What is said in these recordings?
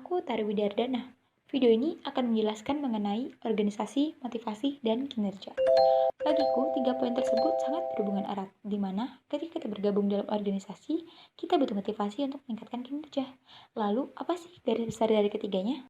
aku Tari Widardana. Video ini akan menjelaskan mengenai organisasi, motivasi, dan kinerja. Bagiku, 3 poin tersebut sangat berhubungan erat, di mana ketika kita bergabung dalam organisasi, kita butuh motivasi untuk meningkatkan kinerja. Lalu, apa sih garis besar dari ketiganya?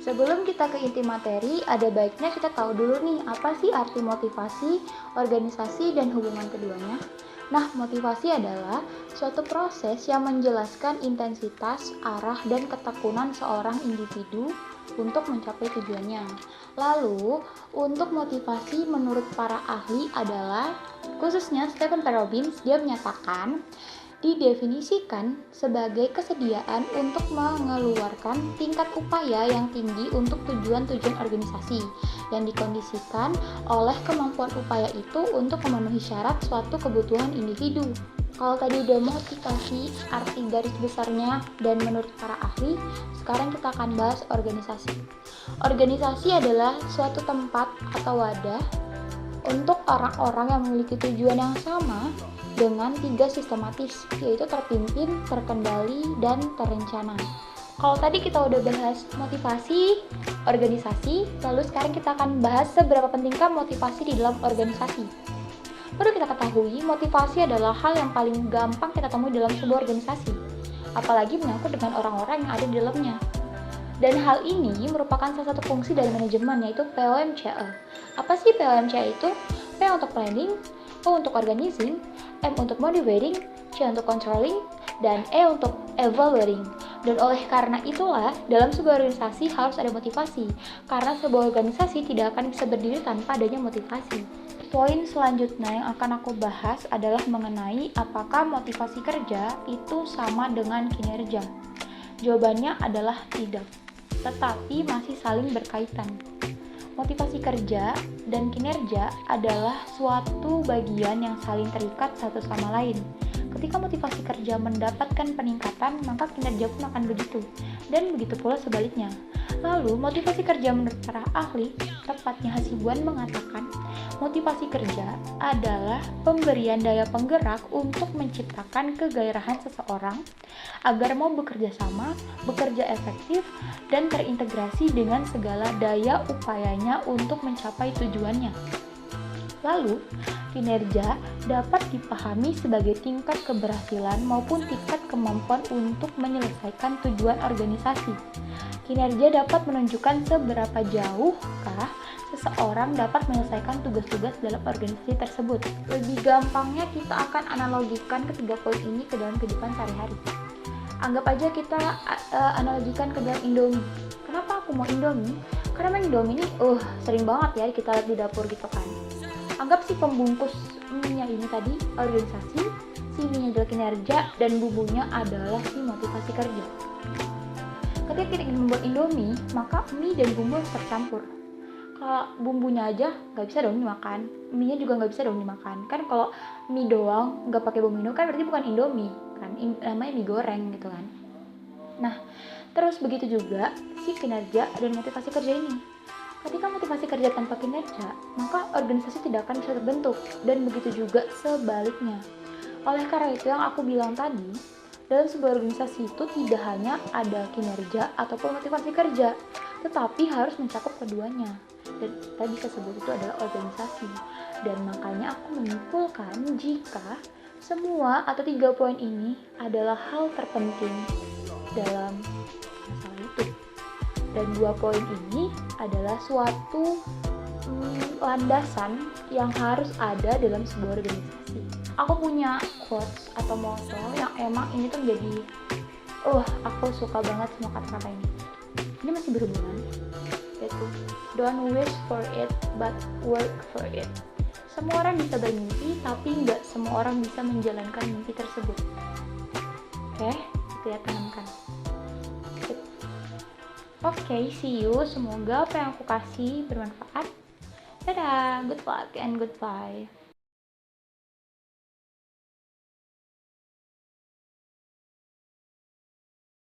Sebelum kita ke inti materi, ada baiknya kita tahu dulu nih, apa sih arti motivasi, organisasi, dan hubungan keduanya. Nah, motivasi adalah suatu proses yang menjelaskan intensitas, arah, dan ketekunan seorang individu untuk mencapai tujuannya. Lalu, untuk motivasi menurut para ahli adalah, khususnya Stephen P. Robbins, dia menyatakan, didefinisikan sebagai kesediaan untuk mengeluarkan tingkat upaya yang tinggi untuk tujuan-tujuan organisasi yang dikondisikan oleh kemampuan upaya itu untuk memenuhi syarat suatu kebutuhan individu. Kalau tadi udah motivasi, arti garis besarnya, dan menurut para ahli, sekarang kita akan bahas organisasi. Organisasi adalah suatu tempat atau wadah untuk orang-orang yang memiliki tujuan yang sama dengan 3 sistematis, yaitu terpimpin, terkendali, dan terencana. Kalau tadi kita udah bahas motivasi, organisasi, lalu sekarang kita akan bahas seberapa pentingkah motivasi di dalam organisasi. Perlu kita ketahui, motivasi adalah hal yang paling gampang kita temui dalam sebuah organisasi, apalagi menyangkut dengan orang-orang yang ada di dalamnya. Dan hal ini merupakan salah satu fungsi dari manajemen, yaitu POMCE. Apa sih POMCE itu? P untuk planning, O untuk organizing, M untuk motivating, C untuk controlling, dan E untuk evaluating. Dan oleh karena itulah, dalam sebuah organisasi harus ada motivasi, karena sebuah organisasi tidak akan bisa berdiri tanpa adanya motivasi. Poin selanjutnya yang akan aku bahas adalah mengenai apakah motivasi kerja itu sama dengan kinerja. Jawabannya adalah tidak, tetapi masih saling berkaitan. Motivasi kerja dan kinerja adalah suatu bagian yang saling terikat satu sama lain. Ketika motivasi kerja mendapatkan peningkatan, maka kinerja pun akan begitu, dan begitu pula sebaliknya. Lalu, motivasi kerja menurut para ahli, tepatnya Hasibuan mengatakan, motivasi kerja adalah pemberian daya penggerak untuk menciptakan kegairahan seseorang agar mau bekerja sama, bekerja efektif, dan terintegrasi dengan segala daya upayanya untuk mencapai tujuannya. Lalu, kinerja dapat dipahami sebagai tingkat keberhasilan maupun tingkat kemampuan untuk menyelesaikan tujuan organisasi. Kinerja dapat menunjukkan seberapa jauhkah seseorang dapat menyelesaikan tugas-tugas dalam organisasi tersebut. Lebih gampangnya kita akan analogikan ketiga poin ini ke dalam kehidupan sehari-hari. Anggap aja kita analogikan ke dalam Indomie. Kenapa aku mau Indomie? Karena Indomie ini sering banget ya kita lihat di dapur gitu kan. Anggap si pembungkus mie-nya ini tadi organisasi, si mie-nya adalah kinerja, dan bumbunya adalah si motivasi kerja. Ketika kita ingin membuat Indomie, maka mie dan bumbu harus tercampur. Kalau bumbunya aja nggak bisa dong dimakan, mie-nya juga nggak bisa dong dimakan. Kan kalau mie doang nggak pakai bumbu kan berarti bukan Indomie, kan namanya mie goreng gitu kan. Nah, terus begitu juga si kinerja dan motivasi kerja ini. Ketika motivasi kerja tanpa kinerja, maka organisasi tidak akan bisa terbentuk, dan begitu juga sebaliknya. Oleh karena itu yang aku bilang tadi, dalam sebuah organisasi itu tidak hanya ada kinerja ataupun motivasi kerja, tetapi harus mencakup keduanya. Dan kita bisa sebut itu adalah organisasi. Dan makanya aku menyimpulkan jika semua atau 3 poin ini adalah hal terpenting dalam masalah itu. Dan 2 poin ini adalah suatu landasan yang harus ada dalam sebuah organisasi. Aku punya quotes atau motto yang emang ini tuh menjadi aku suka banget sama kata-kata ini. Ini masih berhubungan, yaitu don't wish for it but work for it. Semua orang bisa bermimpi, tapi nggak semua orang bisa menjalankan mimpi tersebut. Oke, itu ya teman-teman. Oke, see you. Semoga apa yang aku kasih bermanfaat. Dadah, good luck and goodbye.